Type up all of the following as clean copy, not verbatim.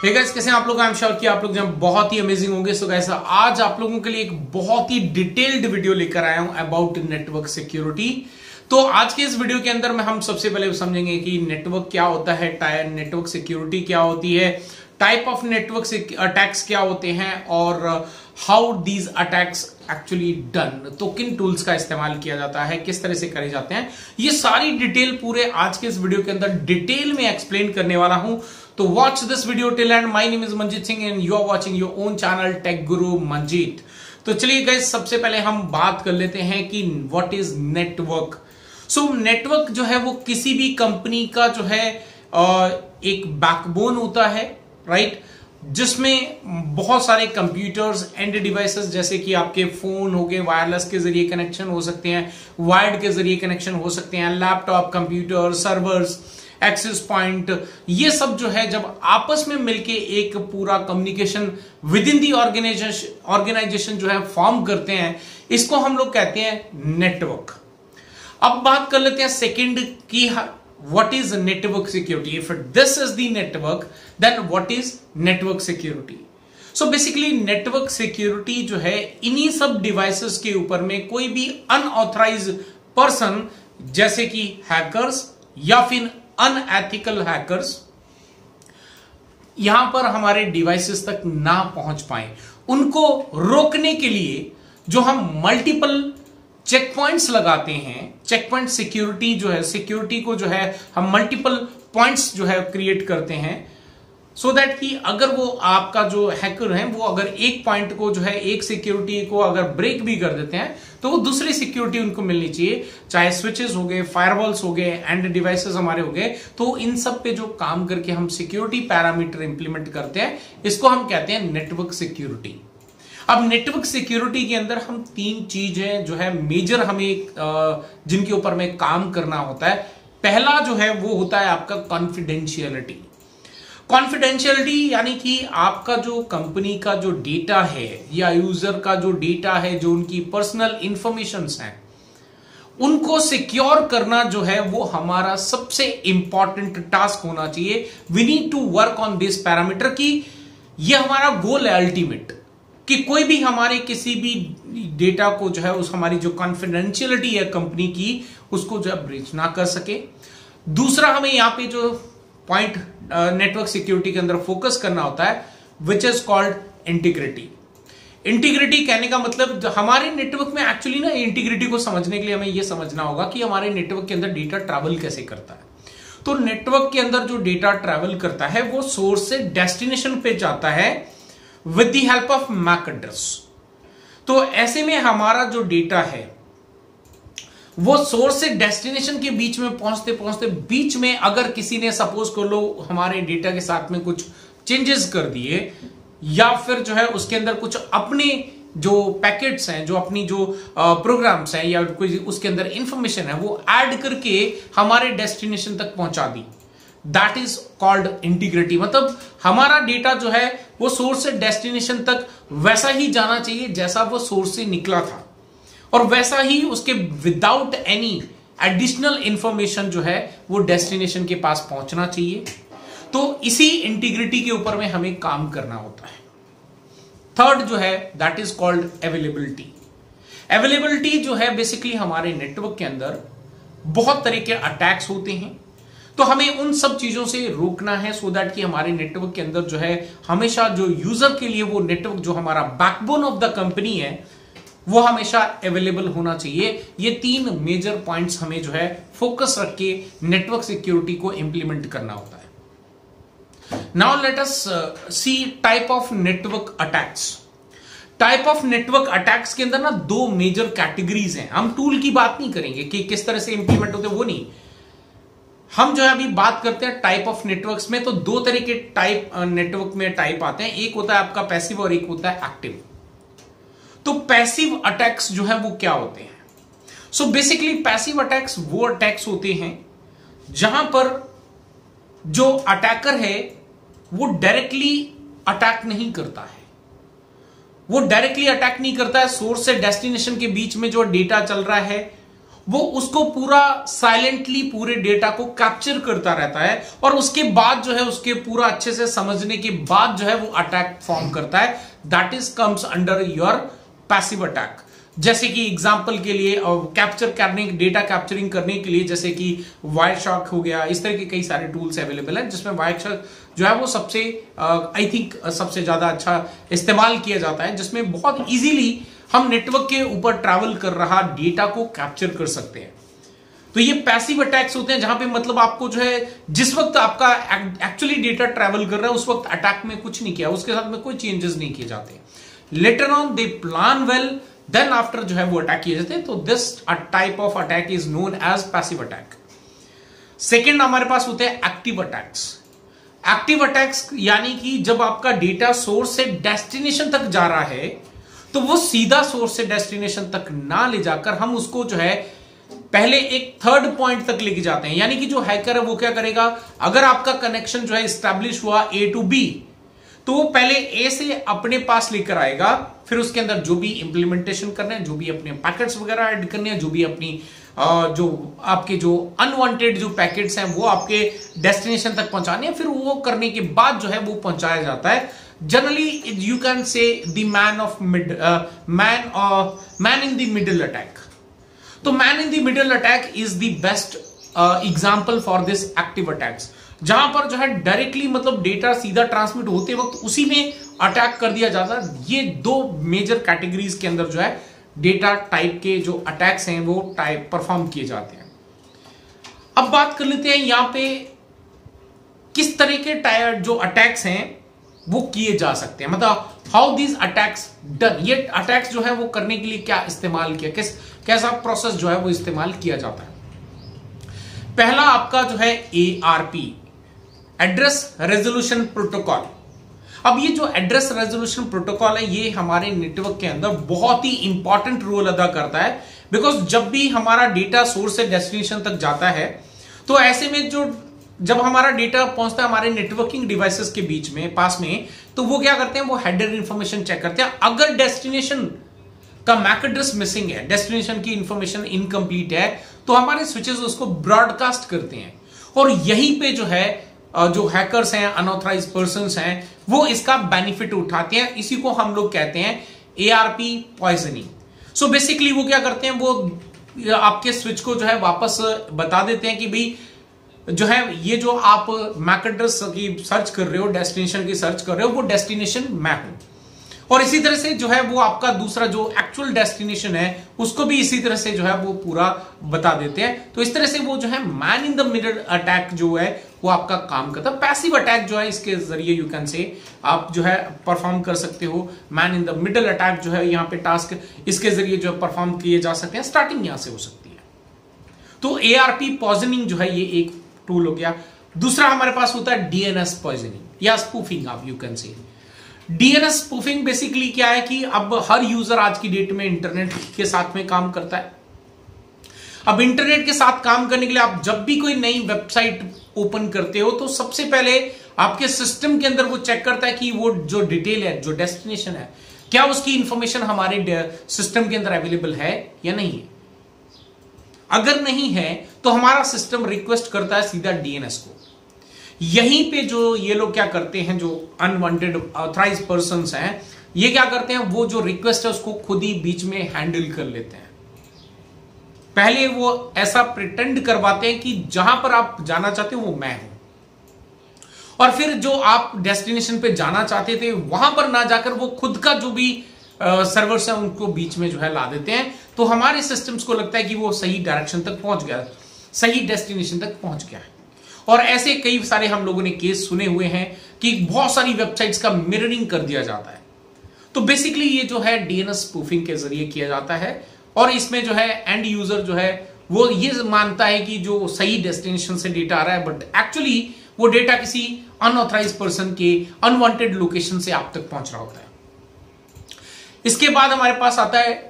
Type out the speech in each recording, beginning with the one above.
Hey guys, कैसे हैं आप लोग। आई एम श्योर कि आप लोग जब बहुत ही अमेजिंग होंगे। सो गाइस, आज आप लोगों के लिए एक बहुत ही डिटेल्ड वीडियो लेकर आया हूं अबाउट नेटवर्क सिक्योरिटी। तो आज के इस वीडियो के अंदर में हम सबसे पहले समझेंगे कि नेटवर्क क्या होता है, नेटवर्क सिक्योरिटी क्या होती है, टाइप ऑफ नेटवर्क अटैक्स क्या होते हैं और how these attacks actually done. तो किन टूल्स का इस्तेमाल किया जाता है, किस तरह से करे जाते हैं, ये सारी डिटेल पूरे आज के इस वीडियो के अंदर डिटेल में एक्सप्लेन करने वाला हूं। तो watch this video till end. My name is Manjeet Singh and you are watching your own channel tech guru Manjeet. तो चलिए गाइस, सबसे पहले हम बात कर लेते हैं कि what is network. So network जो है वो किसी भी कंपनी का जो है एक बैकबोन होता है, राइट, जिसमें बहुत सारे कंप्यूटर्स एंड डिवाइसेस जैसे कि आपके फोन हो गए, वायरलेस के जरिए कनेक्शन हो सकते हैं, वायर्ड के जरिए कनेक्शन हो सकते हैं, laptop, computer, servers, access point, ये सब जो है जब आपस में मिलके एक पूरा communication within the organisation जो है फॉर्म करते हैं, इसको हम लोग कहते हैं नेटवर्क। अब बात कर लेते हैं सेकंड की what is network security. If this is the network, then what is network security? So basically network security जो है इन्हीं सब डिवाइसेस के ऊपर में कोई भी अनऑथराइज्ड पर्सन जैसे कि हैकर्स या फिर अनएथिकल हैकर्स यहां पर हमारे डिवाइसेस तक ना पहुंच पाए, उनको रोकने के लिए जो हम मल्टीपल चेक पॉइंट्स लगाते हैं। चेक पॉइंट सिक्योरिटी जो है, सिक्योरिटी को जो है हम मल्टीपल पॉइंट्स जो है क्रिएट करते हैं सो दैट कि अगर वो आपका जो हैकर है वो अगर एक पॉइंट को जो है, एक सिक्योरिटी को अगर ब्रेक भी कर देते हैं तो वो दूसरी सिक्योरिटी उनको मिलनी चाहिए, चाहे स्विचेस हो गए, फायरवॉल्स हो गए, एंड डिवाइसेस हमारे हो गए। तो इन सब पे जो काम करके हम सिक्योरिटी पैरामीटर इंप्लीमेंट करते हैं, इसको हम कहते हैं नेटवर्क सिक्योरिटी। अब नेटवर्क सिक्योरिटी के अंदर हम तीन चीजें जो है मेजर हमें जिनके ऊपर में काम करना होता है। पहला जो है वो होता है आपका कॉन्फिडेंशियलिटी। कॉन्फिडेंशियलिटी यानी कि आपका जो कंपनी का जो डेटा है या यूजर का जो डेटा है, जो उनकी पर्सनल इंफॉर्मेशंस हैं, उनको सिक्योर करना जो है वो हमारा सबसे इंपॉर्टेंट टास्क होना चाहिए। We need to work on this parameter की ये हमारा गोल है अल्टीमेट, कि कोई भी हमारे किसी भी डेटा को जो है उस हमारी जो कॉन्फिडेंशियलिटी है कंपनी की, उसको जो है ब्रीच ना कर सके। दूसरा हमें यहां पे जो पॉइंट नेटवर्क सिक्योरिटी के अंदर फोकस करना होता है which is called integrity. Integrity कहने का मतलब हमारे नेटवर्क में एक्चुअली ना, इंटीग्रिटी को समझने के लिए हमें यह समझना होगा कि हमारे नेटवर्क के अंदर डेटा ट्रैवल कैसे करता है। तो नेटवर्क के अंदर जो डेटा ट्रैवल करता है वो सोर्स से डेस्टिनेशन पे जाता है with the help of MAC address. तो ऐसे में हमारा जो डेटा है वो सोर्स से डेस्टिनेशन के बीच में पहुंचते पहुंचते बीच में अगर किसी ने सपोज कर लो हमारे डेटा के साथ में कुछ चेंजेस कर दिए, या फिर जो है उसके अंदर कुछ अपने जो पैकेट्स हैं, जो अपनी जो प्रोग्राम्स हैं या कोई उसके अंदर इंफॉर्मेशन है वो ऐड करके हमारे डेस्टिनेशन तक पहुंचा दी, दैट इज कॉल्ड इंटीग्रिटी। मतलब हमारा डेटा जो है वो सोर्स से डेस्टिनेशन तक वैसा ही जाना चाहिए जैसा वो सोर्स से निकला था, और वैसा ही उसके विदाउट एनी एडिशनल इंफॉर्मेशन जो है वो डेस्टिनेशन के पास पहुंचना चाहिए। तो इसी इंटीग्रिटी के ऊपर में हमें काम करना होता है। थर्ड जो है that is called availability. Availability जो है बेसिकली हमारे नेटवर्क के अंदर बहुत तरह के अटैक्स होते हैं, तो हमें उन सब चीजों से रोकना है सो दैट कि हमारे नेटवर्क के अंदर जो है हमेशा जो यूजर के लिए वो नेटवर्क जो हमारा बैकबोन ऑफ द कंपनी है वो हमेशा अवेलेबल होना चाहिए। ये तीन मेजर पॉइंट्स हमें जो है फोकस रख के नेटवर्क सिक्योरिटी को इंप्लीमेंट करना होता है। Now let us see type of network attacks. Type of network attacks के अंदर ना दो मेजर कैटेगरीज हैं। हम टूल की बात नहीं करेंगे कि किस तरह से इंप्लीमेंट होते, वो नहीं, हम जो है अभी बात करते हैं टाइप ऑफ नेटवर्क्स में। तो दो तरह के टाइप नेटवर्क में टाइप आते हैं, एक होता है आपका पैसिव और एक होता है एक्टिव। तो पैसिव अटैक्स जो है वो क्या होते हैं? सो बेसिकली पैसिव अटैक्स वो अटैक्स होते हैं जहां पर जो अटैकर है वो डायरेक्टली अटैक नहीं करता है, वो डायरेक्टली अटैक नहीं करता है। सोर्स से डेस्टिनेशन के बीच में जो डेटा चल रहा है वो उसको पूरा साइलेंटली पूरे डेटा को कैप्चर करता रहता है और उसके बाद जो है उसके पूरा अच्छे से समझने के बाद जो है वो अटैक फॉर्म करता है। That is comes under your passive attack. जैसे कि एग्जांपल के लिए कैप्चर करने, डेटा कैप्चरिंग करने के लिए जैसे कि वायरशार्क हो गया, इस तरह के कई सारे टूल्स अवेलेबल हैं जिसमें वायरशार्क जो है वो सबसे आई थिंक सबसे ज्यादा अच्छा इस्तेमाल किया जाता है, जिसमें बहुत इजीली हम नेटवर्क के ऊपर ट्रैवल कर रहा डेटा को कैप्चर कर सकते हैं। तो ये पैसिव अटैक्स होते हैं जहां पे मतलब आपको जो है जिस वक्त आपका एक्चुअली डेटा ट्रैवल कर रहा है उस वक्त अटैक में कुछ नहीं किया, उसके साथ में कोई चेंजेस नहीं किए जाते। Later on they plan well, then after जो है वो अटैक किए जाते हैं। तो this type of attack is known as passive attack. Second हमारे पास होते हैं एक्टिव अटैक्स। एक्टिव अटैक्स यानी कि जब आपका डेटा सोर्स से डेस्टिनेशन तक जा रहा है तो वो सीधा सोर्स से डेस्टिनेशन तक ना ले जाकर हम उसको जो है पहले एक थर्ड पॉइंट तक लेके जाते हैं। यानी कि जो हैकर है वो क्या करेगा, अगर आपका कनेक्शन जो है स्टैब्लिश हुआ A to B, तो वो पहले ए से अपने पास लेकर आएगा, फिर उसके अंदर जो भी इंप्लीमेंटेशन करना है, जो भी अपने पैकेट्स वगैरह ऐड करने हैं, जो भी अपनी जो आपके जो अनवांटेड जो पैकेट्स हैं वो आपके डेस्टिनेशन तक पहुंचाने हैं, फिर वो करने के बाद जो है वो पहुंचाया जाता है। Generally you can say the man in the middle attack. तो man in the middle attack is the best example for this active attacks, जहां पर जो है डायरेक्टली मतलब डेटा सीधा ट्रांसमिट होते वक्त उसी में अटैक कर दिया जाता है। ये दो मेजर कैटेगरीज के अंदर जो है डेटा टाइप के जो अटैक्स हैं वो टाइप परफॉर्म किए जाते हैं। अब बात कर लेते हैं यहां पे किस तरह के जो अटैक्स हैं वो किए जा सकते हैं, मतलब हाउ दीज अटैक्स डन। ये अटैक्स जो है वो करने के लिए क्या इस्तेमाल किया, कैसा प्रोसेस जो है वो इस्तेमाल किया जाता है। पहला आपका जो है ARP, एड्रेस रेजोल्यूशन प्रोटोकॉल। अब ये जो एड्रेस रेजोल्यूशन प्रोटोकॉल है ये हमारे नेटवर्क के अंदर बहुत ही इंपॉर्टेंट रोल अदा करता है, बिकॉज जब भी हमारा डेटा सोर्स से डेस्टिनेशन तक जाता है तो ऐसे में जब हमारा डेटा पहुंचता है हमारे नेटवर्किंग डिवाइसेस के बीच में पास में, तो वो क्या करते हैं, वो हेडर इंफॉर्मेशन चेक करते हैं। अगर डेस्टिनेशन का मैक एड्रेस मिसिंग है, डेस्टिनेशन की इंफॉर्मेशन इनकम्प्लीट है, तो हमारे स्विचेस उसको ब्रॉडकास्ट करते हैं और यहीं पे जो है जो हैकर्स हैं, अनऑथराइज पर्संस हैं, वो इसका बेनिफिट उठाते हैं। इसी को हम लोग कहते हैं ARP पॉइजनिंग। सो बेसिकली वो क्या करते हैं, वो आपके स्विच को जो है वापस बता देते हैं कि भाई जो है ये जो आप मैक एड्रेस की सर्च कर रहे हो, डेस्टिनेशन की सर्च कर रहे हो, वो डेस्टिनेशन मैं हूं। और इसी तरह से जो है वो आपका दूसरा जो एक्चुअल डेस्टिनेशन है उसको भी इसी तरह से जो है वो पूरा बता देते हैं। तो इस तरह से वो जो है man in the middle attack जो है वो आपका काम करता है। पैसिव अटैक जो है इसके जरिए यू कैन से आप जो है परफॉर्म कर सकते हो। Man in the middle attack जो है यहाँ पे टास्क इसके जरिए जो है परफॉर्म किए जा सकते हैं। स्टार्टिंग यहां से हो सकती है। तो ARP पॉइजनिंग जो है ये एक टूल हो गया। दूसरा हमारे पास होता है DNS पॉइजनिंग या स्पूफिंग, आप यू कैन से। DNS स्पूफिंग बेसिकली क्या है कि अब हर यूजर आज की डेट में इंटरनेट के साथ में काम करता है। अब इंटरनेट के साथ काम करने के लिए आप जब भी कोई नई वेबसाइट ओपन करते हो तो सबसे पहले आपके सिस्टम के अंदर वो चेक करता है कि वो जो डिटेल है, जो डेस्टिनेशन है, क्या उसकी इंफॉर्मेशन हमारे सिस्टम के अंदर अवेलेबल है या नहीं है। अगर नहीं है तो हमारा सिस्टम रिक्वेस्ट करता है सीधा DNS को। यहीं पे जो ये लोग क्या करते हैं, जो अनवांटेड ऑथराइज्ड पर्संस हैं, ये क्या करते हैं, वो जो रिक्वेस्ट है उसको खुद ही बीच में हैंडल कर लेते हैं। पहले वो ऐसा प्रिटेंड करवाते हैं कि जहां पर आप जाना चाहते हो वो मैं हूं, और फिर जो आप डेस्टिनेशन पे जाना चाहते थे वहां पर ना जाकर वो खुद का जो भी सर्वर्स है उनको बीच में जो है ला देते हैं। तो हमारे सिस्टम्स को लगता है कि वो सही डायरेक्शन तक पहुंच गया, सही डेस्टिनेशन तक पहुंच गया है। और ऐसे कई सारे हम लोगों ने केस सुने हुए हैं कि बहुत सारी वेबसाइट्स का मिररिंग कर दिया जाता है। तो बेसिकली ये जो है DNS स्पूफिंग के जरिए किया जाता है, और इसमें जो है एंड यूजर जो है वो ये मानता है कि जो सही डेस्टिनेशन से डेटा आ रहा है, बट एक्चुअली वो डेटा किसी अनऑथराइज्ड पर्सन के अनवांटेड लोकेशन से आप तक पहुंच रहा होता है। इसके बाद हमारे पास आता है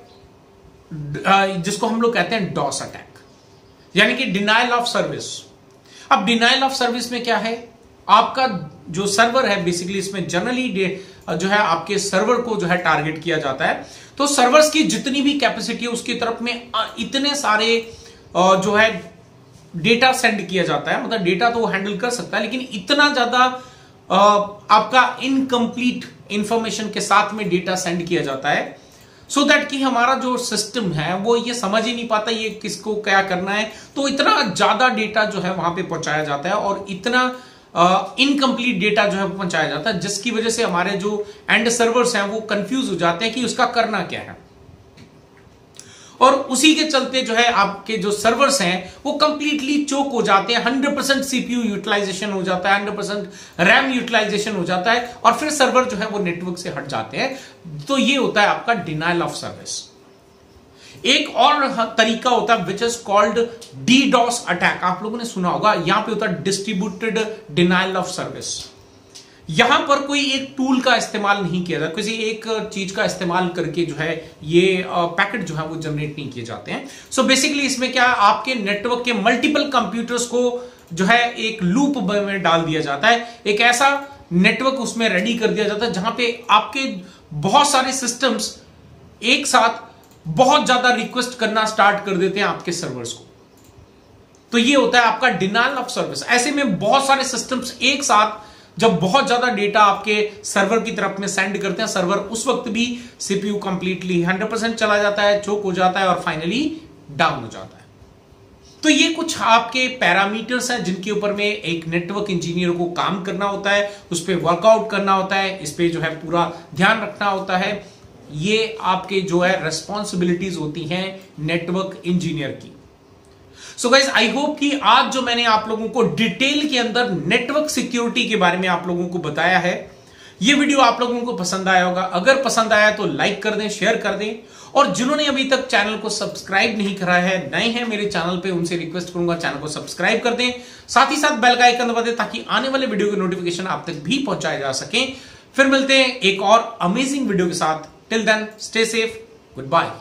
जिसको हम लोग कहते हैं DOS अटैक, यानी कि डिनायल ऑफ सर्विस। अब डिनायल ऑफ सर्विस में क्या है, आपका जो सर्वर है बेसिकली इसमें जनरली जो है आपके सर्वर को जो है टारगेट किया जाता है। तो सर्वर्स की जितनी भी कैपेसिटी है उसकी तरफ में इतने सारे जो है डेटा सेंड किया जाता है, मतलब डेटा तो वो हैंडल कर सकता है, लेकिन इतना ज्यादा आपका इनकम्प्लीट इंफॉर्मेशन के साथ में डेटा सेंड किया जाता है, सो दैट कि हमारा जो सिस्टम है वो ये समझ ही नहीं पाता ये किसको क्या करना है। तो इतना ज्यादा डेटा जो है वहां पे पहुंचाया जाता है और इतना इनकम्प्लीट डेटा जो है पहुंचाया जाता है, जिसकी वजह से हमारे जो एंड सर्वर्स हैं वो कंफ्यूज हो जाते हैं कि उसका करना क्या है। और उसी के चलते जो है आपके जो सर्वर्स हैं वो कंप्लीटली चोक हो जाते हैं, 100% सीपीयू यूटिलाइजेशन हो जाता है, 100% रैम यूटिलाइजेशन हो जाता है, और फिर सर्वर जो है वो नेटवर्क से हट जाते हैं। तो ये होता है आपका डिनायल ऑफ सर्विस। एक और तरीका होता है which is called DDoS attack. आप लोगों ने सुना होगा, यहां पे होता है डिस्ट्रीब्यूटेड डिनायल ऑफ सर्विस। यहां पर कोई एक टूल का इस्तेमाल नहीं किया जाता, किसी एक चीज का इस्तेमाल करके जो है ये पैकेट जो है वो जनरेट नहीं किए जाते हैं। सो बेसिकली इसमें क्या, आपके नेटवर्क के मल्टीपल कंप्यूटर्स को जो है एक लूप में डाल दिया जाता है, एक ऐसा नेटवर्क उसमें रेडी कर दिया जाता है जहां पे आपके बहुत सारे सिस्टम्स एक साथ बहुत ज्यादा रिक्वेस्ट करना स्टार्ट कर देते हैं आपके सर्वर्स को। तो ये होता है आपका डिनायल ऑफ सर्विस। ऐसे में बहुत सारे सिस्टम्स एक साथ जब बहुत ज्यादा डेटा आपके सर्वर की तरफ में सेंड करते हैं, सर्वर उस वक्त भी सीपीयू कंप्लीटली 100% चला जाता है, चोक हो जाता है और फाइनली डाउन हो जाता है। तो ये कुछ आपके पैरामीटर्स हैं जिनके ऊपर में एक नेटवर्क इंजीनियर को काम करना होता है, उस पर वर्कआउट करना होता है, इस पे जो है पूरा ध्यान रखना होता है। ये आपके जो है रेस्पॉन्सिबिलिटीज होती हैं नेटवर्क इंजीनियर की। सो गाइज, आई होप कि आज जो मैंने आप लोगों को डिटेल के अंदर नेटवर्क सिक्योरिटी के बारे में आप लोगों को बताया है, ये वीडियो आप लोगों को पसंद आया होगा। अगर पसंद आया तो लाइक कर दें, शेयर कर दें, और जिन्होंने अभी तक चैनल को सब्सक्राइब नहीं करा है, नए हैं मेरे चैनल पे, उनसे रिक्वेस्ट करूंगा चैनल को सब्सक्राइब कर दें, साथ ही साथ बेल का आइकन दबा दें ताकि आने वाले वीडियो के नोटिफिकेशन आप तक भी पहुंचाए जा सके। फिर मिलते हैं एक और अमेजिंग वीडियो के साथ। Till then stay safe, good bye.